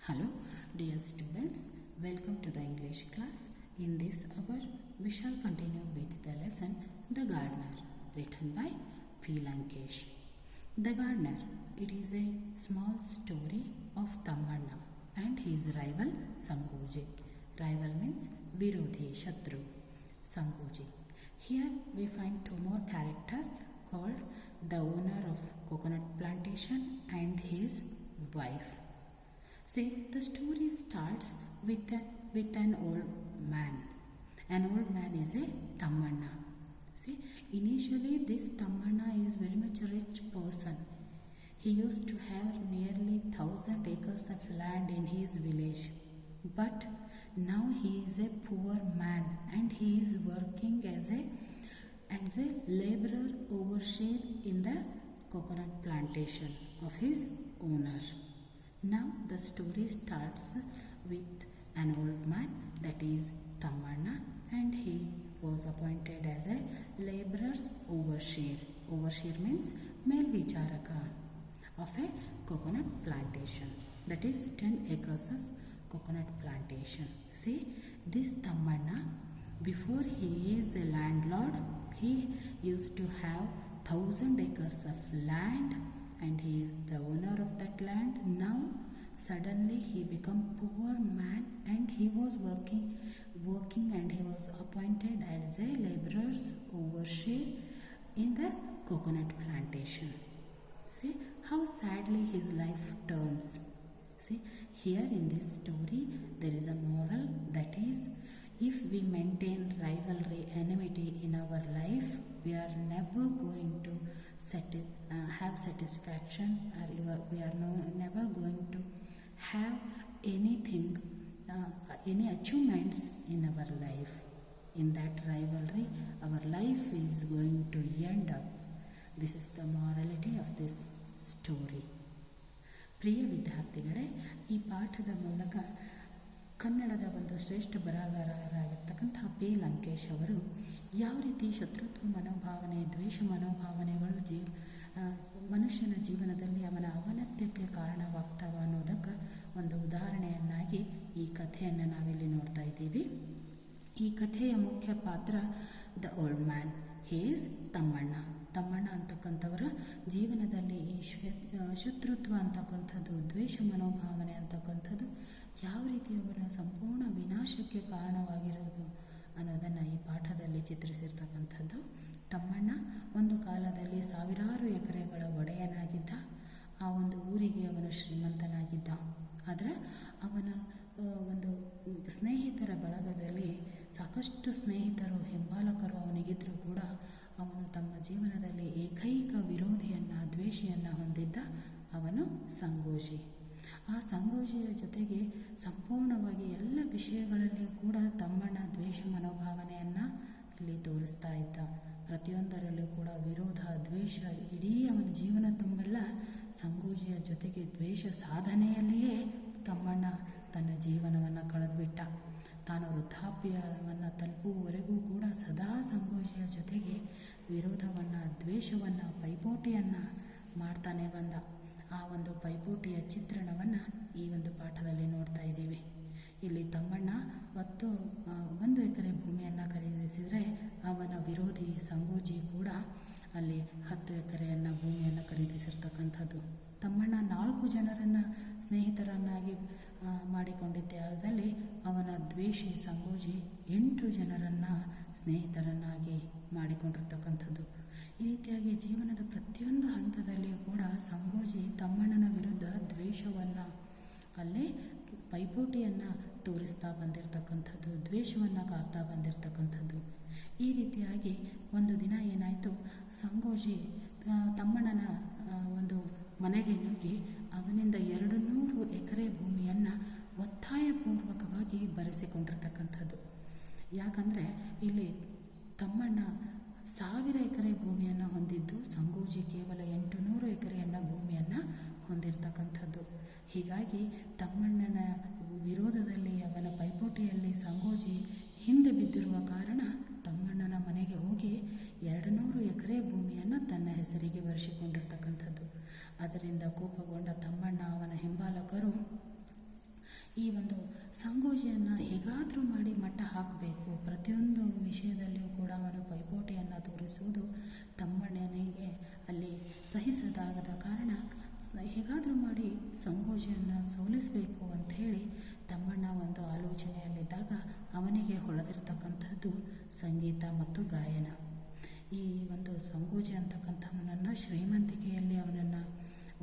Hello dear students, welcome to the English class. In this hour we shall continue with the lesson The Gardener, written by P. Lankesh. The Gardener, it is a small story of Tammanna and his rival Sangoji. Rival means Virodhi, Shatru, Sangoji. Here we find two more characters called the owner of coconut plantation and his wife. See, the story starts with an old man. An old man is a Tammanna. See, initially this Tammanna is very much a rich person. He used to have nearly 1,000 acres of land in his village. But now he is a poor man and he is working as a laborer overseer in the coconut plantation of his owner. Now the story starts with an old man, that is Tammanna, and he was appointed as a laborer's overseer. Overseer means Melvicharaka of a coconut plantation, that is 10 acres of coconut plantation. See, this Tammanna, before he is a landlord, he used to have 1,000 acres of land and he is the owner of that land. Now suddenly he become poor man and he was working and he was appointed as a laborer's overseer in the coconut plantation. See how sadly his life turns. See, here in this story there is a moral, that is, if we maintain rivalry, enmity in our life, we are never going to have satisfaction, or we are never going to have anything, any achievements in our life. In that rivalry, our life is going to end up. This is the morality of this story. ಪ್ರಿಯ ವಿದ್ಯಾರ್ಥಿಗಳೇ, ಈ ಪಾಠದ ಮೂಲಕ ಕನ್ನಡದ ಒಂದು ಶ್ರೇಷ್ಠ ಬರಹಗಾರರಾಗಿರ್ತಕ್ಕಂತಹ P Lankesh ಅವರು ಯಾವ ರೀತಿ ಶತ್ರುತ್ವ ಮನೋಭಾವನೆ, ದ್ವೇಷ ಮನೋಭಾವನೆಗಳು ಮನುಷ್ಯನ ಜೀವನದಲ್ಲಿ ಅವನ ಅವನತ್ಯಕ್ಕೆ ಕಾರಣವಾಗ್ತಾವ ಅನ್ನೋದಕ್ಕೆ ಒಂದು ಉದಾಹರಣೆಯನ್ನಾಗಿ ಈ ಕಥೆಯನ್ನು ನಾವಿಲ್ಲಿ ನೋಡ್ತಾ ಇದ್ದೀವಿ. ಈ ಕಥೆಯ ಮುಖ್ಯ ಪಾತ್ರ the old man, is Tammanna. Tammanna ಅಂತಕ್ಕಂಥವರ ಜೀವನದಲ್ಲಿ ಈ ಶತ್ರುತ್ವ ಅಂತಕ್ಕಂಥದ್ದು, ದ್ವೇಷ ಮನೋಭಾವನೆ ಅಂತಕ್ಕಂಥದ್ದು ಯಾವ ರೀತಿ ಅವರ ಸಂಪೂರ್ಣ ವಿನಾಶಕ್ಕೆ ಕಾರಣವಾಗಿರೋದು ಅನ್ನೋದನ್ನು ಈ ಪಾಠದಲ್ಲಿ ಚಿತ್ರಿಸಿರ್ತಕ್ಕಂಥದ್ದು. ತಮ್ಮಣ್ಣ ಒಂದು ಕಾಲದಲ್ಲಿ ಸಾವಿರಾರು ಎಕರೆಗಳ ಒಡೆಯನಾಗಿದ್ದ. ಆ ಒಂದು ಊರಿಗೆ ಅವನು ಶ್ರೀಮಂತನಾಗಿದ್ದ. ಆದರೆ ಅವನ ಒಂದು ಸ್ನೇಹಿತರ ಬಳಗದಲ್ಲಿ ಸಾಕಷ್ಟು ಸ್ನೇಹಿತರು, ಹಿಂಬಾಲಕರು ಅವನಿಗಿದ್ದರೂ ಕೂಡ ಅವನು ತಮ್ಮ ಜೀವನದಲ್ಲಿ ಏಕೈಕ ವಿರೋಧಿಯನ್ನು, ದ್ವೇಷಿಯನ್ನು ಹೊಂದಿದ್ದ ಅವನು ಸಂಗೋಜಿ. ಆ ಸಂಗೋಜಿಯ ಜೊತೆಗೆ ಸಂಪೂರ್ಣವಾಗಿ ಎಲ್ಲ ವಿಷಯಗಳಲ್ಲಿಯೂ ಕೂಡ ತಮ್ಮಣ್ಣ ದ್ವೇಷ ಮನೋಭಾವನೆಯನ್ನು ಇಲ್ಲಿ ತೋರಿಸ್ತಾ ಇದ್ದ. ಪ್ರತಿಯೊಂದರಲ್ಲೂ ಕೂಡ ವಿರೋಧ, ದ್ವೇಷ, ಇಡೀ ಅವನ ಜೀವನ ತುಂಬೆಲ್ಲ ಸಂಗೋಜಿಯ ಜೊತೆಗೆ ದ್ವೇಷ ಸಾಧನೆಯಲ್ಲಿಯೇ ತಮ್ಮಣ್ಣ ತನ್ನ ಜೀವನವನ್ನು ಕಳೆದುಬಿಟ್ಟ. ತಾನು ವೃದ್ಧಾಪ್ಯವನ್ನು ತಲುಪುವವರೆಗೂ ಕೂಡ ಸದಾ ಸಂಗೋಜಿಯ ಜೊತೆಗೆ ವಿರೋಧವನ್ನು, ದ್ವೇಷವನ್ನು, ಪೈಪೋಟಿಯನ್ನು ಮಾಡ್ತಾನೆ ಬಂದ. ಆ ಒಂದು ಪೈಪೋಟಿಯ ಚಿತ್ರಣವನ್ನು ಈ ಒಂದು ಪಾಠದಲ್ಲಿ ನೋಡ್ತಾ ಇದ್ದೀವಿ. ಇಲ್ಲಿ ತಮ್ಮಣ್ಣ 1 ಎಕರೆ ಭೂಮಿಯನ್ನು ಖರೀದಿಸಿದರೆ ಅವನ ವಿರೋಧಿ ಸಂಗೋಜಿ ಕೂಡ ಅಲ್ಲಿ 10 ಎಕರೆಯನ್ನು ಭೂಮಿಯನ್ನು ಖರೀದಿಸಿರ್ತಕ್ಕಂಥದ್ದು. ತಮ್ಮಣ್ಣ 4 ಜನರನ್ನು ಸ್ನೇಹಿತರನ್ನಾಗಿ ಮಾಡಿಕೊಂಡಿದ್ದೆ, ಅದರಲ್ಲಿ ಅವನ ದ್ವೇಷಿ ಸಂಗೋಜಿ 8 ಜನರನ್ನು ಸ್ನೇಹಿತರನ್ನಾಗಿ ಮಾಡಿಕೊಂಡಿರ್ತಕ್ಕಂಥದ್ದು. ಈ ರೀತಿಯಾಗಿ ಜೀವನದ ಪ್ರತಿಯೊಂದು ಹಂತದಲ್ಲಿಯೂ ಕೂಡ ಸಂಗೋಜಿ ತಮ್ಮಣ್ಣನ ವಿರುದ್ಧ ದ್ವೇಷವನ್ನು, ಅಲ್ಲೇ ಪೈಪೋಟಿಯನ್ನು ತೋರಿಸ್ತಾ ಬಂದಿರತಕ್ಕಂಥದ್ದು, ದ್ವೇಷವನ್ನು ಕಾರ್ತಾ ಬಂದಿರತಕ್ಕಂಥದ್ದು. ಈ ರೀತಿಯಾಗಿ ಒಂದು ದಿನ ಏನಾಯಿತು, ಸಂಗೋಜಿ ತಮ್ಮಣ್ಣನ ಒಂದು ಮನೆಗೆ ನುಗ್ಗಿ ಅವನಿಂದ 200 ಎಕರೆ ಭೂಮಿಯನ್ನು ಒತ್ತಾಯಪೂರ್ವಕವಾಗಿ ಬರೆಸಿಕೊಂಡಿರ್ತಕ್ಕಂಥದ್ದು. ಯಾಕಂದರೆ ಇಲ್ಲಿ ತಮ್ಮಣ್ಣ 1000 ಎಕರೆ ಭೂಮಿಯನ್ನು ಹೊಂದಿದ್ದು, ಸಂಗೋಜಿ ಕೇವಲ 800 ಎಕರೆಯನ್ನು ಭೂಮಿಯನ್ನು ಹೊಂದಿರತಕ್ಕಂಥದ್ದು. ಹೀಗಾಗಿ ತಮ್ಮಣ್ಣನ ವಿರೋಧದಲ್ಲಿ, ಅವನ ಪೈಪೋಟಿಯಲ್ಲಿ ಸಂಗೋಜಿ ಹಿಂದೆ ಬಿದ್ದಿರುವ ಕಾರಣ ತಮ್ಮಣ್ಣನ ಮನೆಗೆ ಹೋಗಿ 200 ಎಕರೆ ಭೂಮಿಯನ್ನು ತನ್ನ ಹೆಸರಿಗೆ ಬರೆಸಿಕೊಂಡಿರ್ತಕ್ಕಂಥದ್ದು. ಅದರಿಂದ ಕೋಪಗೊಂಡ ತಮ್ಮಣ್ಣ, ಅವನ ಹಿಂಬಾಲಕರು ಈ ಒಂದು ಸಂಗೋಜಿಯನ್ನು ಹೇಗಾದರೂ ಮಾಡಿ ಮಟ್ಟ ಹಾಕಬೇಕು, ಪ್ರತಿಯೊಂದು ವಿಷಯದಲ್ಲಿಯೂ ಕೂಡ ಅವನು ಪೈಪೋಟಿಯನ್ನು ತೋರಿಸುವುದು ತಮ್ಮಣ್ಣನಿಗೆ ಅಲ್ಲಿ ಸಹಿಸದಾಗದ ಕಾರಣ ಹೇಗಾದರೂ ಮಾಡಿ ಸಂಗೋಜಿಯನ್ನು ಸೋಲಿಸಬೇಕು ಅಂಥೇಳಿ ತಮ್ಮಣ್ಣ ಒಂದು ಆಲೋಚನೆಯಲ್ಲಿದ್ದಾಗ ಅವನಿಗೆ ಹೊಳೆದಿರತಕ್ಕಂಥದ್ದು ಸಂಗೀತ ಮತ್ತು ಗಾಯನ. ಈ ಒಂದು ಸಂಗೋಜಿ ಅಂತಕ್ಕಂಥವನನ್ನು ಶ್ರೀಮಂತಿಕೆಯಲ್ಲಿ ಅವನನ್ನು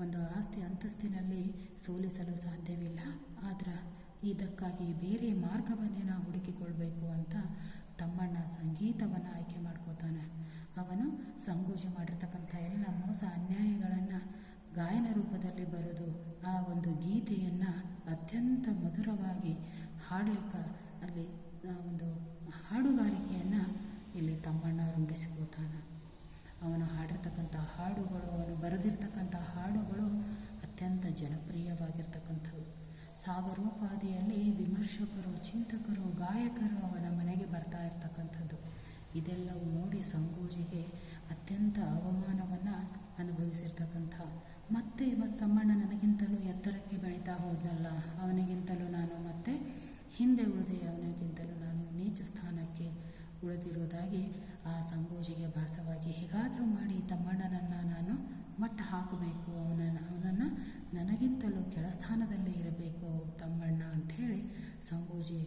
ಒಂದು ಆಸ್ತಿ ಅಂತಸ್ತಿನಲ್ಲಿ ಸೋಲಿಸಲು ಸಾಧ್ಯವಿಲ್ಲ. ಆದರೆ ಇದಕ್ಕಾಗಿ ಬೇರೆ ಮಾರ್ಗವನ್ನೇ ನಾವು ಹುಡುಕಿಕೊಳ್ಬೇಕು ಅಂತ ತಮ್ಮಣ್ಣ ಸಂಗೀತವನ್ನು ಆಯ್ಕೆ ಮಾಡ್ಕೋತಾನೆ. ಅವನು ಸಂಗೋಜಿ ಮಾಡಿರ್ತಕ್ಕಂಥ ಎಲ್ಲ ಮೋಸ ಅನ್ಯಾಯಗಳನ್ನು ಗಾಯನ ರೂಪದಲ್ಲಿ ಬರೆದು ಆ ಒಂದು ಗೀತೆಯನ್ನು ಅತ್ಯಂತ ಮಧುರವಾಗಿ ಹಾಡಲಿಕ್ಕೆ ಅಲ್ಲಿ ಒಂದು ಹಾಡುಗಾರಿಕೆಯನ್ನು ಇಲ್ಲಿ ತಮ್ಮಣ್ಣ ರೂಢಿಸಿಕೊಳ್ತಾನೆ. ಅವನು ಹಾಡಿರ್ತಕ್ಕಂಥ ಹಾಡುಗಳು, ಅವನು ಬರೆದಿರ್ತಕ್ಕಂಥ ಹಾಡುಗಳು ಅತ್ಯಂತ ಜನಪ್ರಿಯವಾಗಿರ್ತಕ್ಕಂಥವು. ಸಾಗರೋಪಾದಿಯಲ್ಲಿ ವಿಮರ್ಶಕರು, ಚಿಂತಕರು, ಗಾಯಕರು ಅವನ ಮನೆಗೆ ಬರ್ತಾ ಇರ್ತಕ್ಕಂಥದ್ದು. ಇದೆಲ್ಲವೂ ನೋಡಿ ಸಂಗೋಜಿಗೆ ಅತ್ಯಂತ ಅವಮಾನವನ್ನು ಅನುಭವಿಸಿರ್ತಕ್ಕಂಥ, ಮತ್ತೆ ಇವತ್ತು ತಮ್ಮಣ್ಣ ನನಗಿಂತಲೂ ಎತ್ತರಕ್ಕೆ ಬೆಳೀತಾ ಹೋದ್ನಲ್ಲ, ಅವನಿಗಿಂತಲೂ ನಾನು ಮತ್ತೆ ಹಿಂದೆ ಉಳಿದೆ, ಅವನಿಗಿಂತಲೂ ನಾನು ನೀಚ ಸ್ಥಾನಕ್ಕೆ ಉಳಿದಿರುವುದಾಗಿ ಆ ಸಂಗೋಜಿಗೆ ಭಾಸವಾಗಿ ಹೇಗಾದರೂ ಮಾಡಿ ತಮ್ಮಣ್ಣನನ್ನು ನಾನು ಮಟ್ಟ ಹಾಕಬೇಕು, ಅವನನ್ನು ನನಗಿಂತಲೂ ಕೆಳಸ್ಥಾನದಲ್ಲೇ ಇರಬೇಕು ತಮ್ಮಣ್ಣ ಅಂಥೇಳಿ ಸಂಗೋಜಿ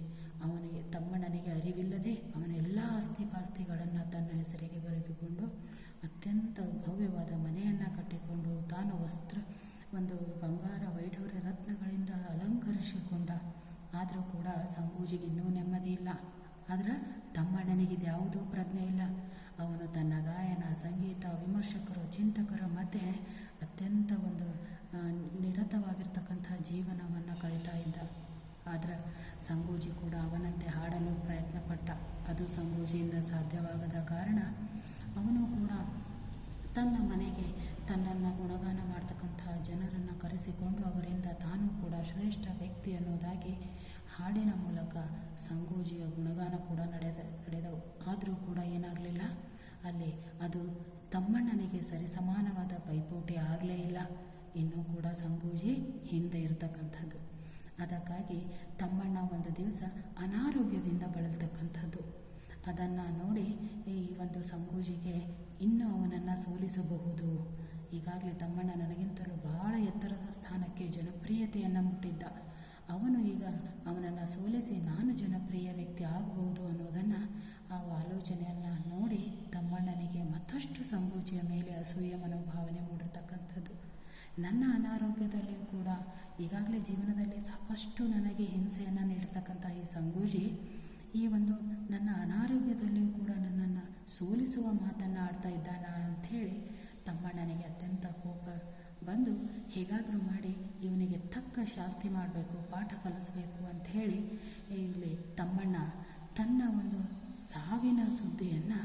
ಅವನಿಗೆ ತಮ್ಮಣ್ಣನಿಗೆ ಅರಿವಿಲ್ಲದೆ ಅವನೆಲ್ಲ ಆಸ್ತಿಪಾಸ್ತಿಗಳನ್ನು ತನ್ನ ಹೆಸರಿಗೆ ಬರೆದುಕೊಂಡು ಅತ್ಯಂತ ಭವ್ಯವಾದ ಮನೆಯನ್ನು ಕಟ್ಟಿಕೊಂಡು ತಾನು ಒಂದು ಬಂಗಾರ ವೈಢೂರ್ಯ ರತ್ನಗಳಿಂದ ಅಲಂಕರಿಸಿಕೊಂಡ. ಆದರೂ ಕೂಡ ಸಂಗೋಜಿಗೆ ಇನ್ನೂ ನೆಮ್ಮದಿ ಇಲ್ಲ. ಆದರೆ ತಮ್ಮಣ್ಣನಿಗೆ ಯಾವುದೂ ಪ್ರಜ್ಞೆ ಇಲ್ಲ. ಅವನು ತನ್ನ ಗಾಯನ, ಸಂಗೀತ, ವಿಮರ್ಶಕರು, ಚಿಂತಕರ ಮಧ್ಯೆ ಅತ್ಯಂತ ಒಂದು ನಿರತವಾಗಿರ್ತಕ್ಕಂಥ ಜೀವನವನ್ನು ಕಳೀತಾ ಇದ್ದ. ಆದರೆ ಸಂಗೋಜಿ ಕೂಡ ಅವನಂತೆ ಹಾಡಲು ಪ್ರಯತ್ನಪಟ್ಟ. ಅದು ಸಂಗೋಜಿಯಿಂದ ಸಾಧ್ಯವಾಗದ ಕಾರಣ ಅವನು ಕೂಡ ತನ್ನ ಮನೆಗೆ ತನ್ನನ್ನು ಗುಣಗಾನ ಮಾಡ್ತಕ್ಕಂಥ ಜನರನ್ನು ಕರೆಸಿಕೊಂಡು ಅವರಿಂದ ತಾನೂ ಕೂಡ ಶ್ರೇಷ್ಠ ವ್ಯಕ್ತಿ ಅನ್ನೋದಾಗಿ ಹಾಡಿನ ಮೂಲಕ ಸಂಗೋಜಿಯ ಗುಣಗಾನ ಕೂಡ ನಡೆದವು. ಆದರೂ ಕೂಡ ಏನಾಗಲಿಲ್ಲ, ಅಲ್ಲಿ ಅದು ತಮ್ಮಣ್ಣನಿಗೆ ಸರಿಸಮಾನವಾದ ಪೈಪೋಟಿ ಆಗಲೇ ಇಲ್ಲ. ಇನ್ನೂ ಕೂಡ ಸಂಗೋಜಿ ಹಿಂದೆ ಇರತಕ್ಕಂಥದ್ದು. ಅದಕ್ಕಾಗಿ ತಮ್ಮಣ್ಣ ಒಂದು ದಿವಸ ಅನಾರೋಗ್ಯದಿಂದ ಬಳಲ್ತಕ್ಕಂಥದ್ದು. ಅದನ್ನು ನೋಡಿ ಈ ಒಂದು ಸಂಗೋಜಿಗೆ ಇನ್ನೂ ಅವನನ್ನು ಸೋಲಿಸಬಹುದು. ಈಗಾಗಲೇ ತಮ್ಮಣ್ಣ ನನಗಿಂತಲೂ ಬಹಳ ಎತ್ತರದ ಸ್ಥಾನಕ್ಕೆ ಜನಪ್ರಿಯತೆಯನ್ನು ಮುಟ್ಟಿದ್ದ. ಅವನು ಈಗ ಅವನನ್ನು ಸೋಲಿಸಿ ನಾನು ಜನಪ್ರಿಯ ವ್ಯಕ್ತಿ ಆಗಬಹುದು ಅನ್ನೋದನ್ನು ಆ ಆಲೋಚನೆಯನ್ನು ನೋಡಿ ತಮ್ಮಣ್ಣನಿಗೆ ಮತ್ತಷ್ಟು ಸಂಗೋಜಿಯ ಮೇಲೆ ಅಸೂಯೆ ಮನೋಭಾವನೆ ಮೂಡಿರ್ತಕ್ಕಂಥದ್ದು. ನನ್ನ ಅನಾರೋಗ್ಯದಲ್ಲಿಯೂ ಕೂಡ ಈಗಾಗಲೇ ಜೀವನದಲ್ಲಿ ಸಾಕಷ್ಟು ನನಗೆ ಹಿಂಸೆಯನ್ನು ನೀಡಿರ್ತಕ್ಕಂಥ ಈ ಸಂಗೋಜಿ ಈ ಒಂದು ನನ್ನ ಅನಾರೋಗ್ಯದಲ್ಲಿಯೂ ಕೂಡ ನನ್ನನ್ನು ಸೋಲಿಸುವ ಮಾತನ್ನು ಆಡ್ತಾ ಇದ್ದಾನ ಅಂಥೇಳಿ ತಮ್ಮಣ್ಣನಿಗೆ ಅತ್ಯಂತ ಕೋಪ ಬಂದು ಹೇಗಾದರೂ ಮಾಡಿ ಇವನಿಗೆ ತಕ್ಕ ಶಾಸ್ತಿ ಮಾಡಬೇಕು, ಪಾಠ ಕಲಿಸಬೇಕು ಅಂಥೇಳಿ ಇಲ್ಲಿ ತಮ್ಮಣ್ಣ ತನ್ನ ಒಂದು ಸಾವಿನ ಸುದ್ದಿಯನ್ನು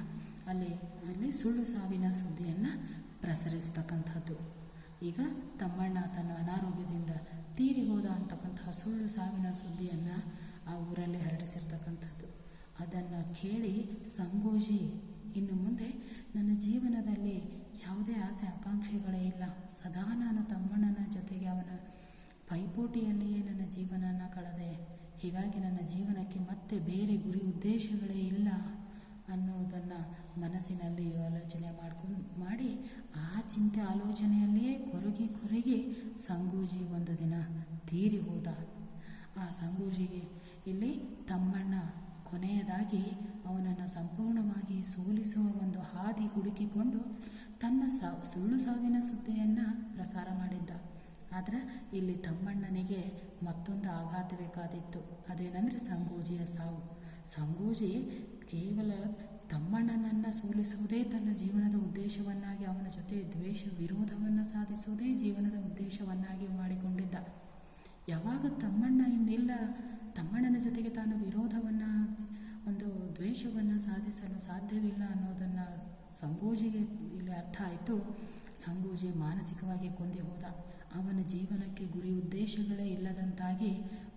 ಅಲ್ಲಿ ಸುಳ್ಳು ಸಾವಿನ ಸುದ್ದಿಯನ್ನು ಪ್ರಸರಿಸ್ತಕ್ಕಂಥದ್ದು. ಈಗ ತಮ್ಮಣ್ಣ ತನ್ನ ಅನಾರೋಗ್ಯದಿಂದ ತೀರಿ ಹೋದ ಅಂತಕ್ಕಂತಹ ಸುಳ್ಳು ಸಾವಿನ ಸುದ್ದಿಯನ್ನು ಆ ಊರಲ್ಲಿ ಹರಡಿಸಿರ್ತಕ್ಕಂಥದ್ದು. ಅದನ್ನು ಕೇಳಿ ಸಂಗೋಜಿ ಇನ್ನು ಮುಂದೆ ನನ್ನ ಜೀವನದಲ್ಲಿ ಯಾವುದೇ ಆಸೆ ಆಕಾಂಕ್ಷೆಗಳೇ ಇಲ್ಲ, ಸದಾ ನಾನು ತಮ್ಮಣ್ಣನ ಜೊತೆಗೆ ಅವನ ಪೈಪೋಟಿಯಲ್ಲಿಯೇ ನನ್ನ ಜೀವನನ ಕಳೆದೆ, ಹೀಗಾಗಿ ನನ್ನ ಜೀವನಕ್ಕೆ ಮತ್ತೆ ಬೇರೆ ಗುರಿ ಉದ್ದೇಶಗಳೇ ಇಲ್ಲ ಅನ್ನೋದನ್ನು ಮನಸ್ಸಿನಲ್ಲಿ ಆಲೋಚನೆ ಮಾಡಿ ಆ ಚಿಂತೆ ಆಲೋಚನೆಯಲ್ಲಿಯೇ ಕೊರಗಿ ಸಂಗೋಜಿ ಒಂದು ದಿನ ತೀರಿ ಹೋದ. ಆ ಸಂಗೋಜಿಗೆ ಇಲ್ಲಿ ತಮ್ಮಣ್ಣ ಕೊನೆಯದಾಗಿ ಅವನನ್ನು ಸಂಪೂರ್ಣವಾಗಿ ಸೋಲಿಸುವ ಒಂದು ಹಾದಿ ಹುಡುಕಿಕೊಂಡು ತನ್ನ ಸುಳ್ಳು ಸಾವಿನ ಸುದ್ದಿಯನ್ನು ಪ್ರಸಾರ ಮಾಡಿದ್ದ. ಆದರೆ ಇಲ್ಲಿ ತಮ್ಮಣ್ಣನಿಗೆ ಮತ್ತೊಂದು ಆಘಾತವೇ ಕಾದಿತ್ತು. ಅದೇನೆಂದರೆ ಸಂಗೋಜಿಯ ಸಾವು. ಸಂಗೋಜಿ ಕೇವಲ ತಮ್ಮಣ್ಣನನ್ನು ಸೋಲಿಸುವುದೇ ತನ್ನ ಜೀವನದ ಉದ್ದೇಶವನ್ನಾಗಿ, ಅವನ ಜೊತೆ ದ್ವೇಷ ವಿರೋಧವನ್ನು ಸಾಧಿಸುವುದೇ ಜೀವನದ ಉದ್ದೇಶವನ್ನಾಗಿ ಮಾಡಿಕೊಂಡಿದ್ದ. ಯಾವಾಗ ತಮ್ಮಣ್ಣ ಇನ್ನಿಲ್ಲ, ತಮ್ಮಣ್ಣನ ಜೊತೆಗೆ ತಾನು ವಿರೋಧವನ್ನು ಒಂದು ದ್ವೇಷವನ್ನು ಸಾಧಿಸಲು ಸಾಧ್ಯವಿಲ್ಲ ಅನ್ನೋದನ್ನು ಸಂಗೋಜಿಗೆ ಇಲ್ಲಿ ಅರ್ಥ ಆಯಿತು. ಸಂಗೋಜಿ ಮಾನಸಿಕವಾಗಿ ಕೊಂದಿ ಹೋದ. ಅವನ ಜೀವನಕ್ಕೆ ಗುರಿ ಉದ್ದೇಶಗಳೇ ಇಲ್ಲದಂತಾಗಿ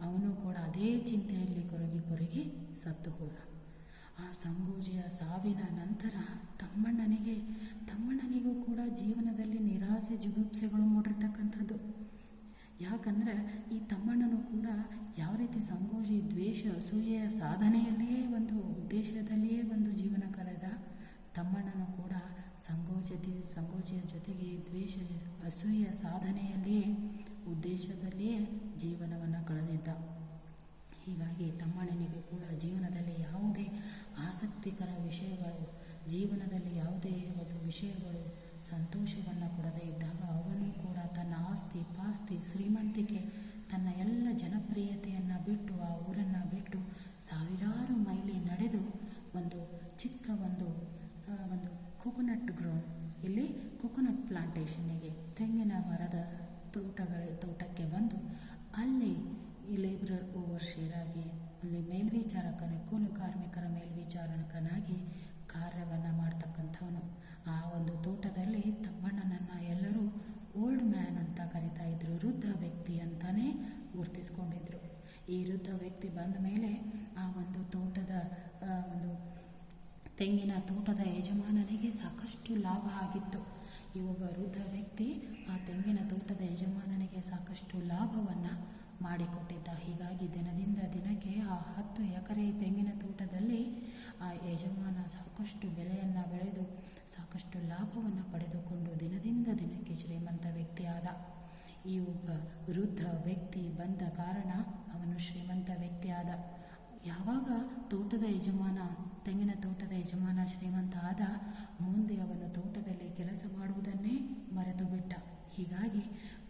ಅವನು ಕೂಡ ಅದೇ ಚಿಂತೆಯಲ್ಲಿ ಕೊರಗಿ ಸತ್ತು ಹೋದ. ಆ ಸಂಗೋಜಿಯ ಸಾವಿನ ನಂತರ ತಮ್ಮಣ್ಣನಿಗೂ ಕೂಡ ಜೀವನದಲ್ಲಿ ನಿರಾಸೆ ಜುಗುಪ್ಸೆಗಳು ಮೂಡಿರ್ತಕ್ಕಂಥದ್ದು. ಯಾಕಂದರೆ ಈ ತಮ್ಮಣ್ಣನು ಕೂಡ ಯಾವ ಅಸೂಯೆಯ ಸಾಧನೆಯಲ್ಲಿಯೇ ಉದ್ದೇಶದಲ್ಲಿಯೇ ಜೀವನ ಕಳೆದ ತಮ್ಮಣ್ಣನು ಕೂಡ ಸಂಗೋಜಿಯ ಜೊತೆಗೆ ದ್ವೇಷ ಅಸೂಯೆಯ ಸಾಧನೆಯಲ್ಲಿಯೇ ಉದ್ದೇಶದಲ್ಲಿಯೇ ಜೀವನವನ್ನು ಕಳೆದಿದ್ದ. ಹೀಗಾಗಿ ತಮ್ಮಣ್ಣನಿಗೂ ಕೂಡ ಜೀವನದಲ್ಲಿ ಯಾವುದೇ ಆಸಕ್ತಿಕರ ವಿಷಯಗಳು, ಜೀವನದಲ್ಲಿ ಯಾವುದೇ ವಿಷಯಗಳು ಸಂತೋಷವನ್ನು ಕೊಡದೇ ಇದ್ದಾಗ ಅವನು ಕೂಡ ತನ್ನ ಆಸ್ತಿ ಪಾಸ್ತಿ ಶ್ರೀಮಂತಿಕೆ, ತನ್ನ ಎಲ್ಲ ಜನಪ್ರಿಯತೆಯನ್ನು ಬಿಟ್ಟು, ಆ ಊರನ್ನು ಬಿಟ್ಟು ಸಾವಿರಾರು ಮೈಲಿ ನಡೆದು ಒಂದು ಚಿಕ್ಕ ಒಂದು ಕೊಕೊನಟ್ ಗ್ರೌಂಡ್, ಇಲ್ಲಿ ಕೊಕೊನಟ್ ಪ್ಲಾಂಟೇಷನ್ನಿಗೆ, ತೆಂಗಿನ ಮರದ ತೋಟಕ್ಕೆ ಬಂದು ಅಲ್ಲಿ ಲೇಬರರ್ ಓವರ್ಶಿಯರ್ ಆಗಿ, ಅಲ್ಲಿ ಕೂಲಿ ಕಾರ್ಮಿಕರ ಮೇಲ್ವಿಚಾರಕನಾಗಿ ಕಾರ್ಯವನ್ನು ಮಾಡ್ತಕ್ಕಂಥವನು. ಆ ತೋಟದಲ್ಲಿ ತಮ್ಮಣ್ಣನನ್ನು ಎಲ್ಲರೂ ಓಲ್ಡ್ ಮ್ಯಾನ್ ಅಂತ ಕರಿತಾ ಇದ್ರು, ವೃದ್ಧ ವ್ಯಕ್ತಿ ಅಂತಾನೇ ಗುರ್ತಿಸ್ಕೊಂಡಿದ್ರು. ಈ ವೃದ್ಧ ವ್ಯಕ್ತಿ ಬಂದ ಮೇಲೆ ಆ ತೋಟದ ತೆಂಗಿನ ತೋಟದ ಯಜಮಾನನಿಗೆ ಸಾಕಷ್ಟು ಲಾಭ ಆಗಿತ್ತು. ಈ ಒಬ್ಬ ವೃದ್ಧ ವ್ಯಕ್ತಿ ಆ ತೆಂಗಿನ ತೋಟದ ಯಜಮಾನನಿಗೆ ಸಾಕಷ್ಟು ಲಾಭವನ್ನು ಮಾಡಿಕೊಟ್ಟಿದ್ದ. ಹೀಗಾಗಿ ದಿನದಿಂದ ದಿನಕ್ಕೆ ಆ 10 ಎಕರೆ ತೆಂಗಿನ ತೋಟದಲ್ಲಿ ಆ ಯಜಮಾನ ಸಾಕಷ್ಟು ಬೆಳೆಯನ್ನು ಬೆಳೆದು ಸಾಕಷ್ಟು ಲಾಭವನ್ನು ಪಡೆದುಕೊಂಡು ದಿನದಿಂದ ದಿನಕ್ಕೆ ಶ್ರೀಮಂತ ವ್ಯಕ್ತಿಯಾದ. ಈ ಒಬ್ಬ ವೃದ್ಧ ವ್ಯಕ್ತಿ ಬಂದ ಕಾರಣ ಅವನು ಶ್ರೀಮಂತ ವ್ಯಕ್ತಿಯಾದ. ಯಾವಾಗ ತೆಂಗಿನ ತೋಟದ ಯಜಮಾನ ಶ್ರೀಮಂತ ಆದ, ಮುಂದೆ ಅವನು ತೋಟದಲ್ಲಿ ಕೆಲಸ ಮಾಡುವುದನ್ನೇ ಮರೆತು ಬಿಟ್ಟ. ಹೀಗಾಗಿ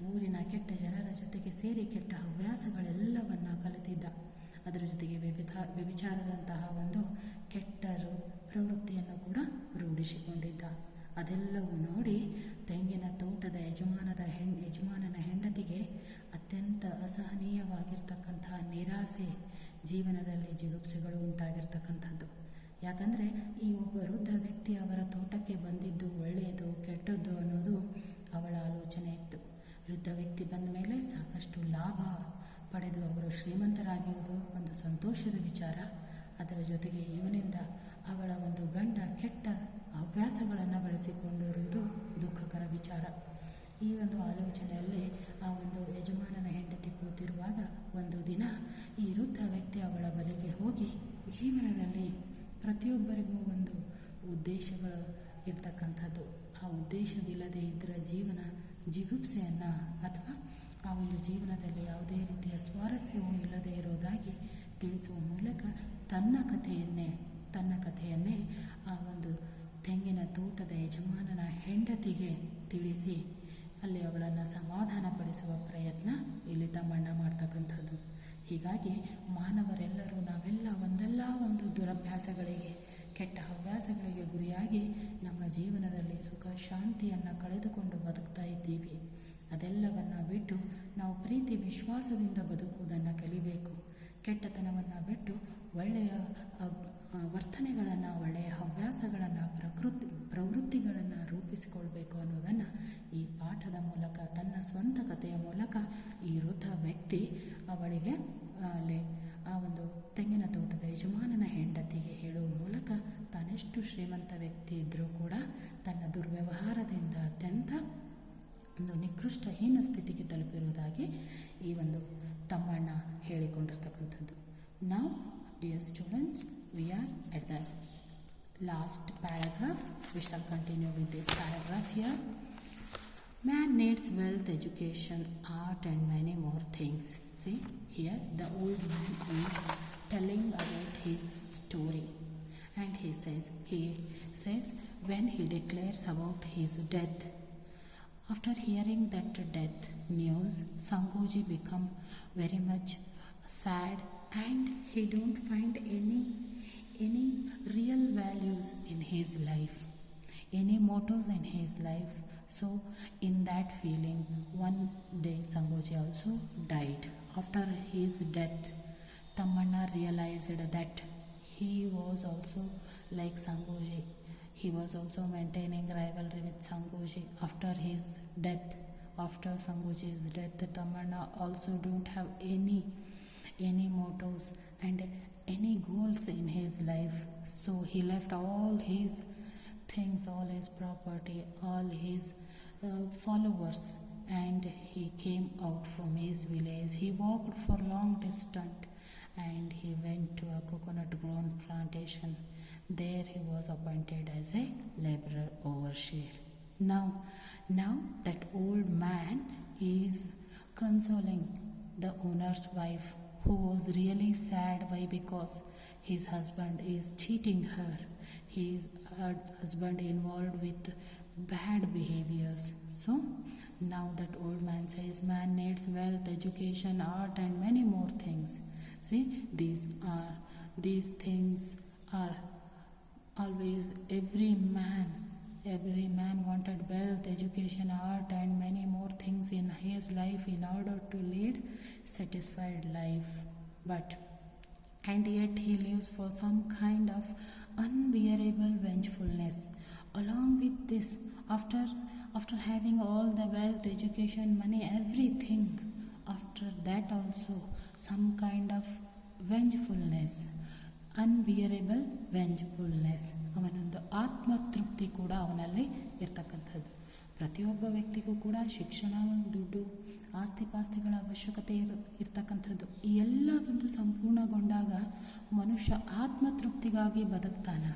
ಊರಿನ ಕೆಟ್ಟ ಜನರ ಜೊತೆಗೆ ಸೇರಿ ಕೆಟ್ಟ ಹವ್ಯಾಸಗಳೆಲ್ಲವನ್ನು ಕಲಿತಿದ್ದ. ಅದರ ಜೊತೆಗೆ ವ್ಯಭಿಚಾರದಂತಹ ಕೆಟ್ಟ ಪ್ರವೃತ್ತಿಯನ್ನು ಕೂಡ ರೂಢಿಸಿಕೊಂಡಿದ್ದ. ಅದೆಲ್ಲವೂ ನೋಡಿ ತೆಂಗಿನ ತೋಟದ ಯಜಮಾನನ ಹೆಂಡತಿಗೆ ಅತ್ಯಂತ ಅಸಹನೀಯವಾಗಿರ್ತಕ್ಕಂತಹ ನಿರಾಸೆ, ಜೀವನದಲ್ಲಿ ಜಿಗುಪ್ಸೆಗಳು ಉಂಟಾಗಿರ್ತಕ್ಕಂಥದ್ದು. ಯಾಕಂದರೆ ಈ ಒಬ್ಬ ವೃದ್ಧ ವ್ಯಕ್ತಿ ಅವರ ತೋಟಕ್ಕೆ ಬಂದಿದ್ದು ಒಳ್ಳೆಯದು ಕೆಟ್ಟದ್ದು ಅನ್ನೋದು ಅವಳ ಆಲೋಚನೆ ಇತ್ತು. ವೃದ್ಧ ವ್ಯಕ್ತಿ ಬಂದ ಮೇಲೆ ಸಾಕಷ್ಟು ಲಾಭ ಪಡೆದು ಅವರು ಶ್ರೀಮಂತರಾಗಿರುವುದು ಸಂತೋಷದ ವಿಚಾರ. ಅದರ ಜೊತೆಗೆ ಇವನಿಂದ ಅವಳ ಗಂಡ ಕೆಟ್ಟ ಹವ್ಯಾಸಗಳನ್ನು ಬೆಳೆಸಿಕೊಂಡಿರುವುದು ದುಃಖಕರ ವಿಚಾರ. ಈ ಆಲೋಚನೆಯಲ್ಲಿ ಆ ಯಜಮಾನನ ಹೆಂಡತಿ ಕೂತಿರುವಾಗ ಒಂದು ದಿನ ಈ ವೃದ್ಧ ವ್ಯಕ್ತಿ ಅವಳ ಬಳಿಗೆ ಹೋಗಿ, ಜೀವನದಲ್ಲಿ ಪ್ರತಿಯೊಬ್ಬರಿಗೂ ಉದ್ದೇಶಗಳು ಇರ್ತಕ್ಕಂಥದ್ದು. ಆ ಉದ್ದೇಶವಿಲ್ಲದೆ ಇದ್ದರೆ ಜೀವನ ಜಿಗುಪ್ಸೆಯನ್ನು ಅಥವಾ ಆ ಜೀವನದಲ್ಲಿ ಯಾವುದೇ ರೀತಿಯ ಸ್ವಾರಸ್ಯವೂ ಇಲ್ಲದೆ ಇರೋದಾಗಿ ತಿಳಿಸುವ ಮೂಲಕ ತನ್ನ ಕಥೆಯನ್ನೇ ಆ ತೆಂಗಿನ ತೋಟದ ಯಜಮಾನನ ಹೆಂಡತಿಗೆ ತಿಳಿಸಿ ಅಲ್ಲಿ ಅವಳನ್ನು ಸಮಾಧಾನಪಡಿಸುವ ಪ್ರಯತ್ನ ಇಲ್ಲಿ ತಮ್ಮಣ್ಣ ಮಾಡ್ತಕ್ಕಂಥದ್ದು. ಹೀಗಾಗಿ ಮಾನವರೆಲ್ಲರೂ ನಾವೆಲ್ಲ ಒಂದಲ್ಲ ದುರಭ್ಯಾಸಗಳಿಗೆ, ಕೆಟ್ಟ ಹವ್ಯಾಸಗಳಿಗೆ ಗುರಿಯಾಗಿ ನಮ್ಮ ಜೀವನದಲ್ಲಿ ಸುಖ ಶಾಂತಿಯನ್ನು ಕಳೆದುಕೊಂಡು ಬದುಕ್ತಾ ಇದ್ದೀವಿ. ಅದೆಲ್ಲವನ್ನು ಬಿಟ್ಟು ನಾವು ಪ್ರೀತಿ ವಿಶ್ವಾಸದಿಂದ ಬದುಕುವುದನ್ನು ಕಲಿಬೇಕು. ಕೆಟ್ಟತನವನ್ನು ಬಿಟ್ಟು ಒಳ್ಳೆಯ ವರ್ತನೆಗಳನ್ನು, ಒಳ್ಳೆಯ ಹವ್ಯಾಸಗಳನ್ನು, ಪ್ರವೃತ್ತಿಗಳನ್ನು ರೂಪಿಸಿಕೊಳ್ಬೇಕು ಅನ್ನೋದನ್ನು ಈ ಪಾಠದ ಮೂಲಕ, ತನ್ನ ಸ್ವಂತ ಕಥೆಯ ಮೂಲಕ ಈ ವೃದ್ಧ ವ್ಯಕ್ತಿ ಅವಳಿಗೆ ಅಲ್ಲಿ ಆ ತೆಂಗಿನ ತೋಟದ ಯಜಮಾನನ ಹೆಂಡತಿಗೆ ಹೇಳುವ ಮೂಲಕ ತಾನೆಷ್ಟು ಶ್ರೀಮಂತ ವ್ಯಕ್ತಿ ಇದ್ದರೂ ಕೂಡ ತನ್ನ ದುರ್ವ್ಯವಹಾರದಿಂದ ಅತ್ಯಂತ ನಿಕೃಷ್ಟ ಹೀನ ಸ್ಥಿತಿಗೆ ತಲುಪಿರುವುದಾಗಿ ಈ Thammanna ಹೇಳಿಕೊಂಡಿರ್ತಕ್ಕಂಥದ್ದು. Now, dear students, we are at the last paragraph. We shall continue with this paragraph here. Man needs wealth, education, art and many more things. See, here the old man is telling about his story, and he says when he declares about his death. After hearing that death news, Sangoji become very much sad, and he don't find any real values in his life, any mottos in his life. So in that feeling, one day Sangoji also died. After his death, Tammanna realized that he was also like Sangoji. He was also maintaining rivalry with Sangoji. After Sangoji's death, Tammanna also don't have any mottos and any goals in his life. So he left all his things, all his property, all his followers, and he came out from his village. He walked for long distance and he went to a coconut grown plantation. There he was appointed as a laborer overseer. Now that old man is consoling the owner's wife, who was really sad. Why? Because his husband is cheating her. His husband involved with bad behaviors. So now that old man says man needs wealth, education, art, and many more things. See, these things are always every man wanted wealth, education, art, and many more things in his life in order to lead satisfied life. And yet he lives for some kind of unbearable vengefulness. Along with this, after having all the wealth, education, money, everything, after that also some kind of vengefulness, ಅನ್ಬಿಯರೇಬಲ್ ವೆಂಜ್ಫುಲ್ನೆಸ್, ಅವನೊಂದು ಆತ್ಮತೃಪ್ತಿ ಕೂಡ ಅವನಲ್ಲಿ ಇರ್ತಕ್ಕಂಥದ್ದು. ಪ್ರತಿಯೊಬ್ಬ ವ್ಯಕ್ತಿಗೂ ಕೂಡ ಶಿಕ್ಷಣ, ದುಡ್ಡು, ಆಸ್ತಿಪಾಸ್ತಿಗಳ ಅವಶ್ಯಕತೆ ಇರ್ತಕ್ಕಂಥದ್ದು. ಈ ಎಲ್ಲ ಒಂದು ಸಂಪೂರ್ಣಗೊಂಡಾಗ ಮನುಷ್ಯ ಆತ್ಮತೃಪ್ತಿಗಾಗಿ ಬದುಕ್ತಾನೆ.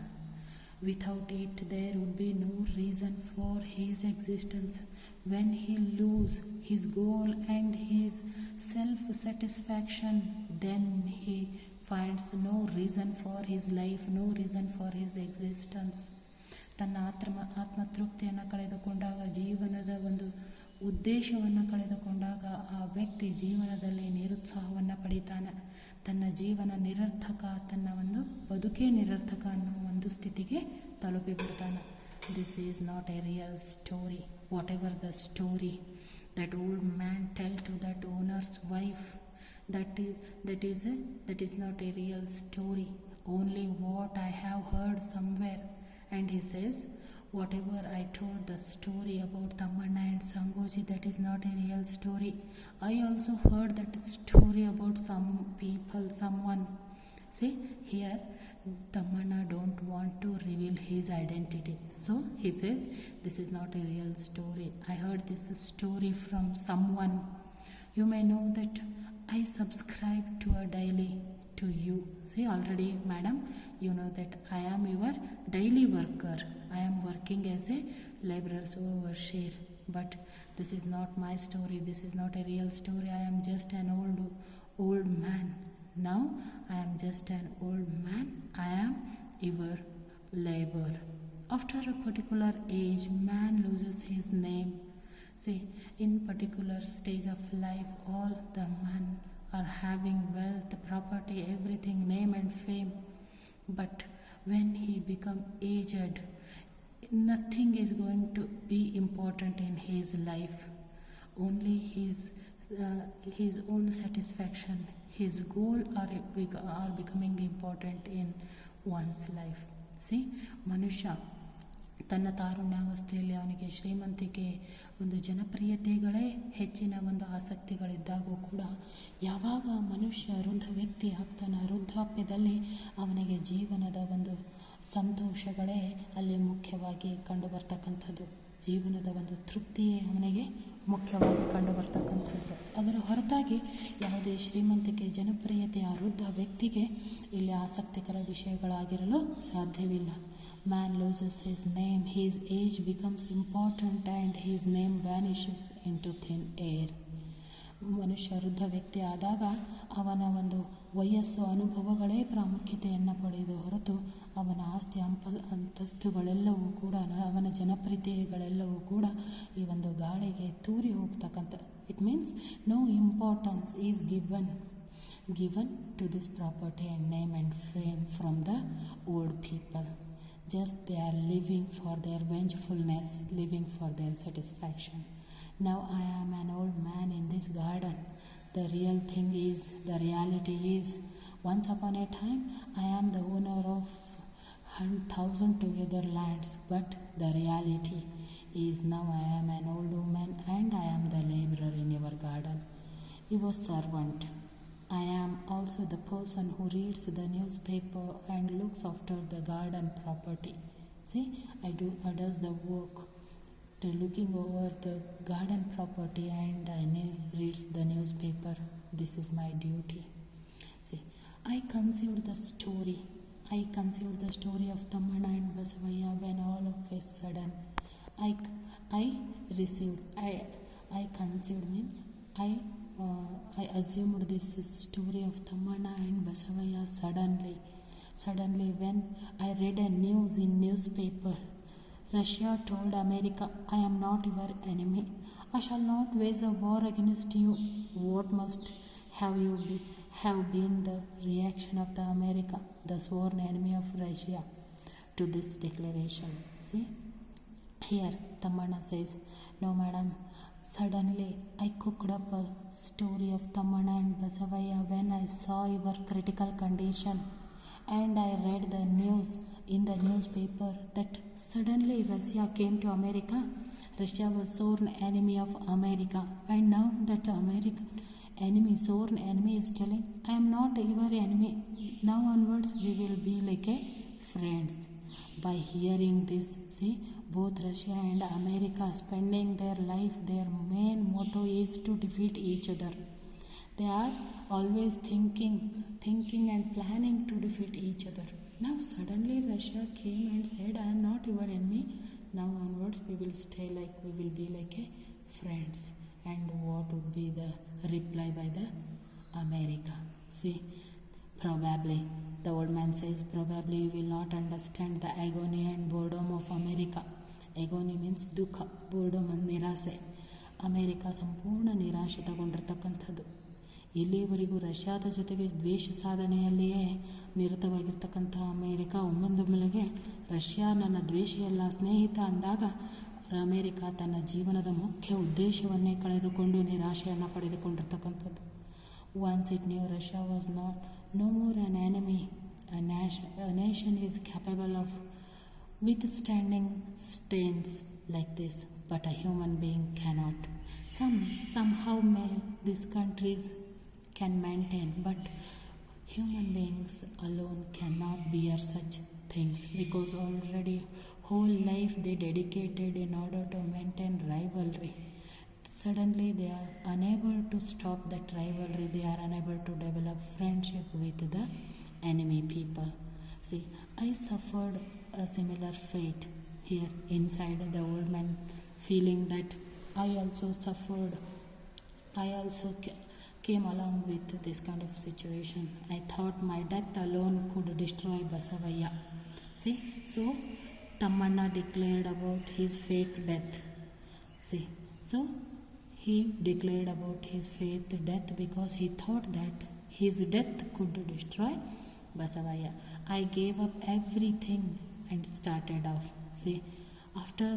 Without it, there would be no reason for his existence. When he loses his goal and his self-satisfaction, then he finds no reason for his life, no reason for his existence. ತನ್ನ ಆತ್ಮತೃಪ್ತಿಯನ್ನು ಕಳೆದುಕೊಂಡಾಗ, ಜೀವನದ ಒಂದು ಉದ್ದೇಶವನ್ನು ಕಳೆದುಕೊಂಡಾಗ ಆ ವ್ಯಕ್ತಿ ಜೀವನದಲ್ಲಿ ನಿರುತ್ಸಾಹವನ್ನು ಪಡಿತಾನೆ. ತನ್ನ ಜೀವನ ನಿರರ್ಥಕ, ತನ್ನ ಒಂದು ಬದುಕೇ ನಿರರ್ಥಕ ಅನ್ನೋ ಒಂದು ಸ್ಥಿತಿಗೆ ತಲುಪಿಬಿಡ್ತಾನೆ. This is not a real story. Whatever the story that old man tell to that owner's wife, that is not a real story, only what I have heard somewhere. And he says, whatever I told the story about Tammanna and Sangoji, that is not a real story. I also heard that story about some people, someone. See, here Tammanna don't want to reveal his identity, so he says this is not a real story. I heard this story from someone. You may know that I subscribe to a daily to you. See, already madam, you know that I am your daily worker. I am working as a laborer overseer, but this is not my story. This is not a real story. I am just an old man. Now I am just an old man. I am your labor. After a particular age, man loses his name. See, in particular stage of life, all the men are having wealth, property, everything, name and fame. But when he become aged, nothing is going to be important in his life. Only his own satisfaction, his goal are becoming important in one's life. See, ಮನುಷ್ಯ ತನ್ನ ತಾರುಣ್ಯಾವಸ್ಥೆಯಲ್ಲಿ ಅವನಿಗೆ ಶ್ರೀಮಂತಿಕೆ, ಒಂದು ಜನಪ್ರಿಯತೆಗಳೇ ಹೆಚ್ಚಿನ ಒಂದು ಆಸಕ್ತಿಗಳಿದ್ದಾಗೂ ಕೂಡ ಯಾವಾಗ ಮನುಷ್ಯ ವೃದ್ಧ ವ್ಯಕ್ತಿ ಆಗ್ತಾನೆ, ವೃದ್ಧಾಪ್ಯದಲ್ಲಿ ಅವನಿಗೆ ಜೀವನದ ಒಂದು ಸಂತೋಷಗಳೇ ಅಲ್ಲಿ ಮುಖ್ಯವಾಗಿ ಕಂಡುಬರ್ತಕ್ಕಂಥದ್ದು. ಜೀವನದ ಒಂದು ತೃಪ್ತಿಯೇ ಅವನಿಗೆ ಮುಖ್ಯವಾಗಿ ಕಂಡುಬರ್ತಕ್ಕಂಥದ್ದು. ಅದರ ಹೊರತಾಗಿ ಯಾವುದೇ ಶ್ರೀಮಂತಿಕೆ, ಜನಪ್ರಿಯತೆ ಆ ವೃದ್ಧ ವ್ಯಕ್ತಿಗೆ ಇಲ್ಲಿ ಆಸಕ್ತಿಕರ ವಿಷಯಗಳಾಗಿರಲು ಸಾಧ್ಯವಿಲ್ಲ. Man loses his name, his age becomes important and his name vanishes into thin air. ಮನುಷ್ಯ ವೃದ್ಧ ವ್ಯಕ್ತಿ ಆದಾಗ ಅವನ ಒಂದು ವಯಸ್ಸು, ಅನುಭವಗಳೇ ಪ್ರಾಮುಖ್ಯತೆಯನ್ನು ಪಡೆದು ಹೊರತು ಅವನ ಆಸ್ತಿ ಅಂತಸ್ತುಗಳೆಲ್ಲವೂ ಕೂಡ, ಅವನ ಜನಪ್ರಿಯತೆಗಳೆಲ್ಲವೂ ಕೂಡ ಈ ಒಂದು ಗಾಳಿಗೆ ತೂರಿ ಹೋಗ್ತಕ್ಕಂಥ. It means no importance is given to this property and name and fame from the old people. Just they are living for their vengefulness, living for their satisfaction. Now I am an old man in this garden. The reality is, once upon a time I am the owner of 1,000 together lands, but the reality is now I am an old woman and I am the laborer in your garden, your servant. I am also the person who reads the newspaper and looks after the garden property. See, I does the work to looking over the garden property and I reads the newspaper. This is my duty. See, I conceived the story. I conceived the story of Tammana and Basavaya when all of a sudden I, I received. I conceived means I assumed this story of Tammana and Basavaya suddenly. Suddenly, when I read a news in newspaper, Russia told America, I am not your enemy. I shall not wage a war against you. What must have been the reaction of the America, the sworn enemy of Russia, to this declaration? See, here Tammana says, no madam, suddenly I cooked up a story of Tammana and Basavaya when I saw your critical condition, and I read the news in the newspaper that suddenly Russia came to America. Russia was sworn enemy of America, and now that American enemy, sworn enemy, is telling, I am not your enemy. Now onwards we will be like a friends. By hearing this, see, both Russia and America spending their life, their main motto is to defeat each other. They are always thinking and planning to defeat each other. Now suddenly Russia came and said, I am not your enemy. Now onwards we will be like a friends. And what would be the reply by the America? See, probably, the old man says, probably you will not understand the agony and boredom of America. Agony means dukha, boredom and nirase. America ಸಂಪೂರ್ಣ ನಿರಾಶೆ ತಗೊಂಡಿರ್ತಕ್ಕಂಥದ್ದು. ಇಲ್ಲಿವರೆಗೂ ರಷ್ಯಾದ ಜೊತೆಗೆ ದ್ವೇಷ ಸಾಧನೆಯಲ್ಲಿಯೇ ನಿರತವಾಗಿರ್ತಕ್ಕಂಥ America ಒಮ್ಮೆಂದೊಮ್ಮೆಲೆಗೆ Russia ನನ್ನ ದ್ವೇಷಿಯಲ್ಲ ಸ್ನೇಹಿತ ಅಂದಾಗ America ತನ್ನ ಜೀವನದ ಮುಖ್ಯ ಉದ್ದೇಶವನ್ನೇ ಕಳೆದುಕೊಂಡು ನಿರಾಶೆಯನ್ನು ಪಡೆದುಕೊಂಡಿರ್ತಕ್ಕಂಥದ್ದು. Once it knew Russia was no more an enemy, a nation is capable of withstanding strains like this, but a human being cannot. Somehow these countries can maintain, but human beings alone cannot bear such things, because already whole life they dedicated in order to maintain rivalry. Suddenly they are unable to stop that rivalry. They are unable to develop friendship with the enemy people. See, I suffered a similar fate here inside the old man, feeling that I also suffered. I also came along with this kind of situation. I thought my death alone could destroy Basavaya. See, so Tammana declared about his fake death. See, so he declared about his fake death because he thought that his death could destroy Basavaya. I gave up everything and started off. See, after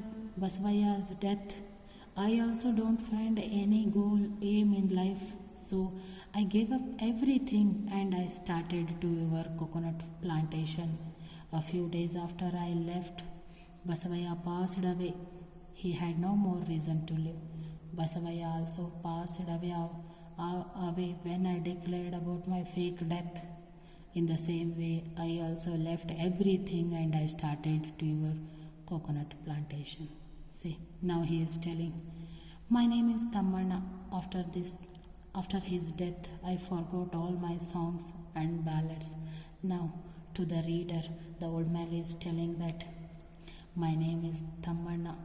Basavaya's death, I also don't find any goal, aim in life. So I gave up everything and I started to our coconut plantation. A few days after I left, Basavaya passed away. He had no more reason to live. Basavaya also passed away when I declared about my fake death. In the same way, I also left everything and I started to your coconut plantation. See, now he is telling, my name is Tammana. After his death, I forgot all my songs and ballads. Now, to the reader, the old man is telling that my name is Tammana.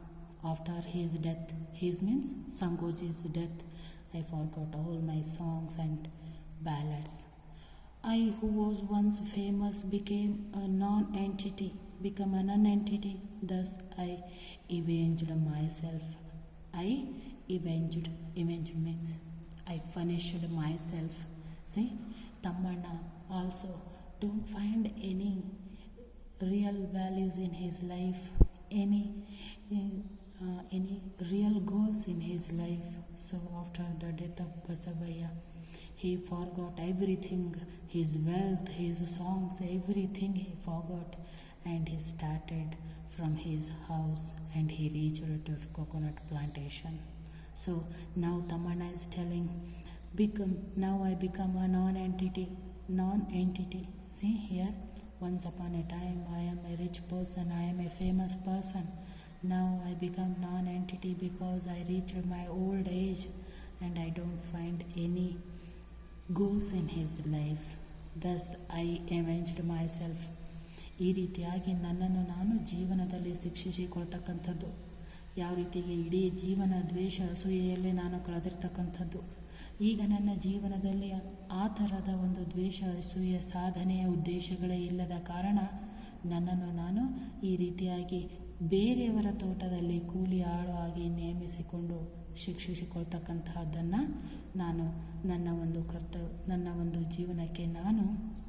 After his death, his means Sangoji's death, I forgot all my songs and ballads. I, who was once famous, became a non-entity. Thus I avenged myself. Avenged means I finished myself. See, Tammana also don't find any real values in his life, any real goals in his life. So after the death of Basavaya, he forgot everything, his wealth, his songs, everything he forgot, and he started from his house and he reached to coconut plantation. So now Tammana is telling, now I become a non-entity. See here, once upon a time I am a rich person, I am a famous person. Now I become non-entity because I reached my old age and I don't find any goals in his life. thus I avenged myself. ಈ ರೀತಿಯಾಗಿ ನನ್ನನ್ನು ನಾನು ಜೀವನದಲ್ಲಿ ಶಿಕ್ಷಿಸಿಕೊಳ್ತಕ್ಕಂಥದ್ದು. ಯಾವ ರೀತಿಗೆ ಇಡೀ ಜೀವನ ದ್ವೇಷ ಅಸೂಯೆಯಲ್ಲೇ ನಾನು ಕಳೆದಿರ್ತಕ್ಕಂಥದ್ದು. ಈಗ ನನ್ನ ಜೀವನದಲ್ಲಿ ಆ ಥರದ ಒಂದು ದ್ವೇಷ ಅಸೂಯೆ ಸಾಧನೆಯ ಉದ್ದೇಶಗಳೇ ಇಲ್ಲದ ಕಾರಣ ನನ್ನನ್ನು ನಾನು ಈ ರೀತಿಯಾಗಿ ಬೇರೆಯವರ ತೋಟದಲ್ಲಿ ಕೂಲಿ ಆಳು ಆಗಿ ನೇಮಿಸಿಕೊಂಡು ಶಿಕ್ಷಿಸಿಕೊಳ್ತಕ್ಕಂತಹದ್ದನ್ನು ನಾನು ನನ್ನ ಒಂದು ಜೀವನಕ್ಕೆ ನಾನು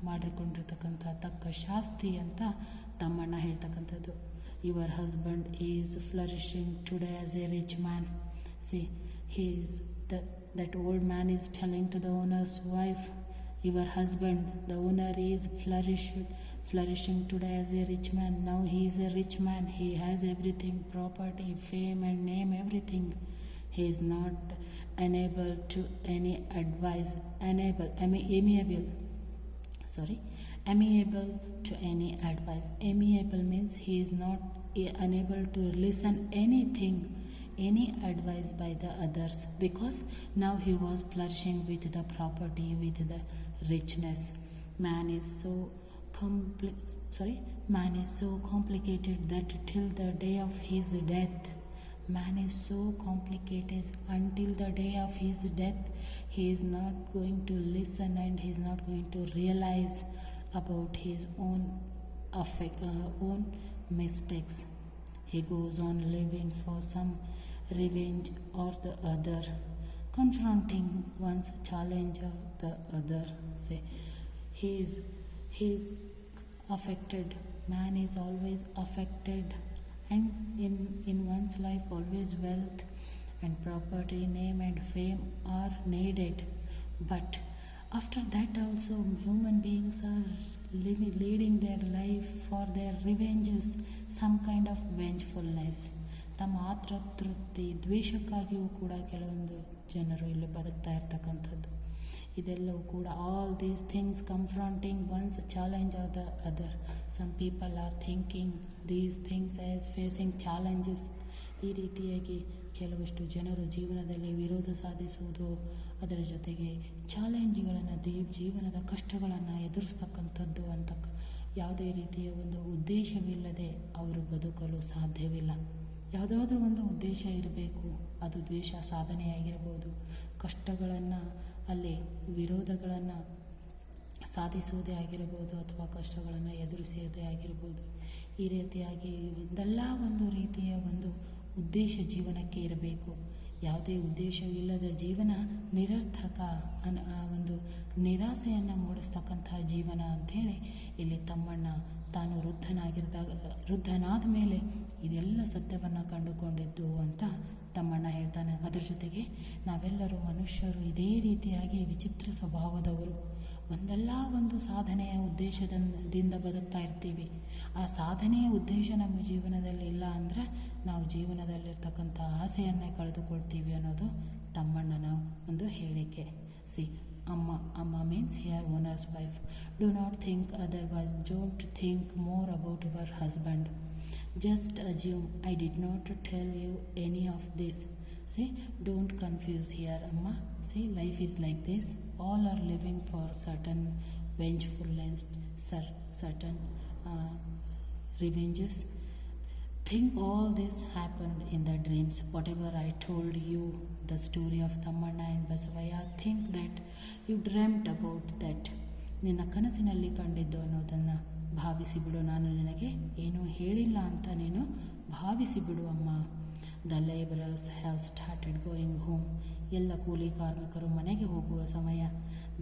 ಮಾಡಿಕೊಂಡಿರ್ತಕ್ಕಂಥ ತಕ್ಕ ಶಾಸ್ತಿ ಅಂತ ತಮ್ಮಣ್ಣ ಹೇಳ್ತಕ್ಕಂಥದ್ದು. Your husband is flourishing today as A rich man. C that old man is telling to the owner's wife, your husband, the owner, is flourishing today as a rich man. Now he is a rich man. He has everything, property, fame and name, everything. He is not unable to any advice, amiable to any advice. Amiable means he is not unable to listen any advice by the others, because now he was flourishing with the property, with the richness. Man is so complicated that till the day of his death, man is so complicated until the day of his death, he is not going to listen and he is not going to realize about his own mistakes. He goes on living for some revenge or the other, confronting one's challenge or the other. Say, he is affected. Man is always affected, and in one's life always wealth and property, name and fame are needed. But after that also human beings are leading their life for their revenges, some kind of vengefulness. ತಮ್ಮ ಆತೃಪ್ತಿ ದ್ವೇಷಕ್ಕಾಗಿಯೂ ಕೂಡ ಕೆಲವೊಂದು ಜನರು ಇಲ್ಲಿ ಬದುಕ್ತಾ ಇರ್ತಕ್ಕಂಥದ್ದು. ಇದೆಲ್ಲವೂ ಕೂಡ all these things confronting one's challenge are the other. Some people are thinking these things as facing challenges. ಈ ರೀತಿಯಾಗಿ ಕೆಲವಷ್ಟು ಜನರು ಜೀವನದಲ್ಲಿ ವಿರೋಧ ಸಾಧಿಸುವುದು, ಅದರ ಜೊತೆಗೆ ಚಾಲೆಂಜ್ಗಳನ್ನು ಜೀವನದ ಕಷ್ಟಗಳನ್ನು ಎದುರಿಸ್ತಕ್ಕಂಥದ್ದು ಅಂತ ಯಾವುದೇ ರೀತಿಯ ಒಂದು ಉದ್ದೇಶವಿಲ್ಲದೆ ಅವರು ಬದುಕಲು ಸಾಧ್ಯವಿಲ್ಲ. ಯಾವುದಾದ್ರೂ ಒಂದು ಉದ್ದೇಶ ಇರಬೇಕು. ಅದು ದ್ವೇಷ ಸಾಧನೆಯಾಗಿರ್ಬೋದು, ಕಷ್ಟಗಳನ್ನು ಅಲ್ಲಿ ವಿರೋಧಗಳನ್ನು ಸಾಧಿಸುವುದೇ ಆಗಿರ್ಬೋದು, ಅಥವಾ ಕಷ್ಟಗಳನ್ನು ಎದುರಿಸುವುದೇ ಆಗಿರ್ಬೋದು. ಈ ರೀತಿಯಾಗಿ ಒಂದಲ್ಲ ಒಂದು ರೀತಿಯ ಒಂದು ಉದ್ದೇಶ ಜೀವನಕ್ಕೆ ಇರಬೇಕು. ಯಾವುದೇ ಉದ್ದೇಶವಿಲ್ಲದ ಜೀವನ ನಿರರ್ಥಕ, ಒಂದು ನಿರಾಸೆಯನ್ನು ಮೂಡಿಸ್ತಕ್ಕಂತಹ ಜೀವನ ಅಂಥೇಳಿ ಇಲ್ಲಿ ತಮ್ಮಣ್ಣ ತಾನು ವೃದ್ಧನಾದ ಮೇಲೆ ಇದೆಲ್ಲ ಸತ್ಯವನ್ನು ಕಂಡುಕೊಂಡಿದ್ದು ಅಂತ ತಮ್ಮಣ್ಣ ಹೇಳ್ತಾನೆ. ಅದರ ಜೊತೆಗೆ ನಾವೆಲ್ಲರೂ ಮನುಷ್ಯರು ಇದೇ ರೀತಿಯಾಗಿ ವಿಚಿತ್ರ ಸ್ವಭಾವದವರು. ಒಂದಲ್ಲ ಒಂದು ಸಾಧನೆಯ ಉದ್ದೇಶದಿಂದ ಬದುಕ್ತಾ ಇರ್ತೀವಿ. ಆ ಸಾಧನೆಯ ಉದ್ದೇಶ ನಮ್ಮ ಜೀವನದಲ್ಲಿ ಇಲ್ಲ ಅಂದರೆ ನಾವು ಜೀವನದಲ್ಲಿರ್ತಕ್ಕಂಥ ಆಸೆಯನ್ನೇ ಕಳೆದುಕೊಳ್ತೀವಿ ಅನ್ನೋದು ತಮ್ಮಣ್ಣನ ಒಂದು ಹೇಳಿಕೆ. ಅಮ್ಮ means here owner's wife. Do not think otherwise. Don't think more about your husband. Just assume I did not tell you any of this. Don't confuse here, Amma. Life is like this. All are living for certain vengefulness, certain revenges. Think all this happened in the dreams. Whatever I told you, the story of Tammanna and Basavaya, think that you dreamt about that. ನಿನ್ನ ಕನಸಿನಲ್ಲಿ ಕಂಡಿದ್ದು ಅನ್ನೋದನ್ನು ಭಾವಿಸಿಬಿಡು. ನಾನು ನಿನಗೆ ಏನೂ ಹೇಳಿಲ್ಲ ಅಂತ ನೀನು ಭಾವಿಸಿಬಿಡು ಅಮ್ಮ. The labourers have started going home. ಎಲ್ಲ ಕೂಲಿ ಕಾರ್ಮಿಕರು ಮನೆಗೆ ಹೋಗುವ ಸಮಯ.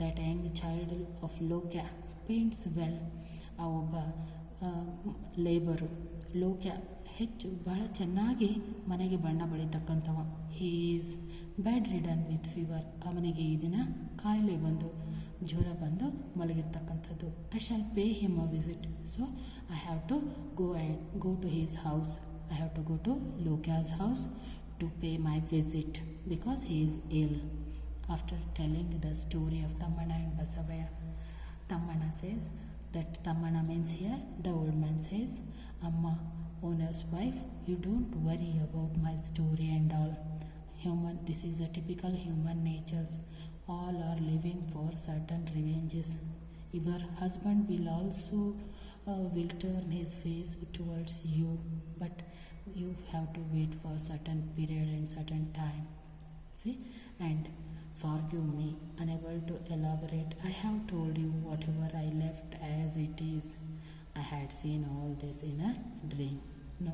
That young child of Lokya paints well. ಆ ಒಬ್ಬ ಲೇಬರು ಲೋಕ್ಯ ಬಹಳ ಚೆನ್ನಾಗಿ ಮನೆಗೆ ಬಣ್ಣ ಬಳಿತಕ್ಕಂಥವ. He is bedridden with fever. ಅವನಿಗೆ ಈ ದಿನ ಕಾಯಿಲೆ ಬಂದು ಜ್ವರ ಬಂದು ಮಲಗಿರ್ತಕ್ಕಂಥದ್ದು. I shall pay him a visit. So I have to go to his house. I have to go to Lokya's house to pay my visit because he is ill. After telling the story of Tammanna and Basavayya, Tammanna says that Tammanna means here, the old man says, Amma, owner's wife, you don't worry about my story and all. This is a typical human natures. All are living for certain revenges. Your husband will also will turn his face towards you, but you have to wait for certain period and certain time. See, and forgive me, unable to elaborate. I have told you whatever I left as it is. I had seen all this in a dream. No.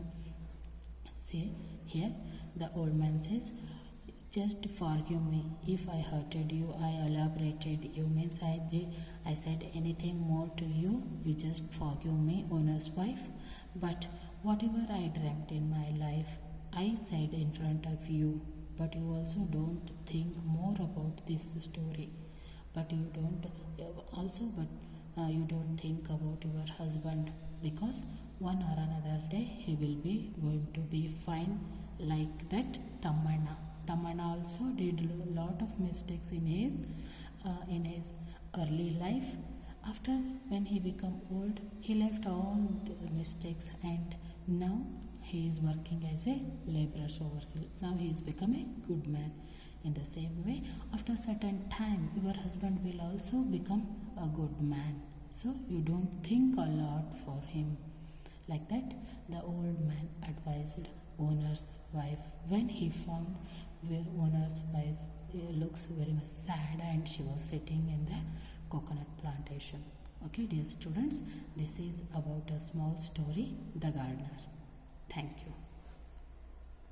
See, here the old man says, just forgive me if I hurted you, I elaborated you, means I said anything more to you, you just forgive me, owner's wife. But whatever I dreamt in my life, I said in front of you, but you also don't think more about this story. But you don't you don't think about your husband, because one or another day he will be going to be fine, like that Tammana. Tammana also did a lot of mistakes in his early life. After when he became old, he left all the mistakes, and now he is working as a laborer overseer. Now he is become a good man. In the same way, after certain time, your husband will also become a good man. So you don't think a lot for him. Like that, the old man advised owner's wife. When he found the owner's wife looks very much sad, and she was sitting in the coconut plantation. Okay, dear students, this is about a small story, The Gardener. Thank you.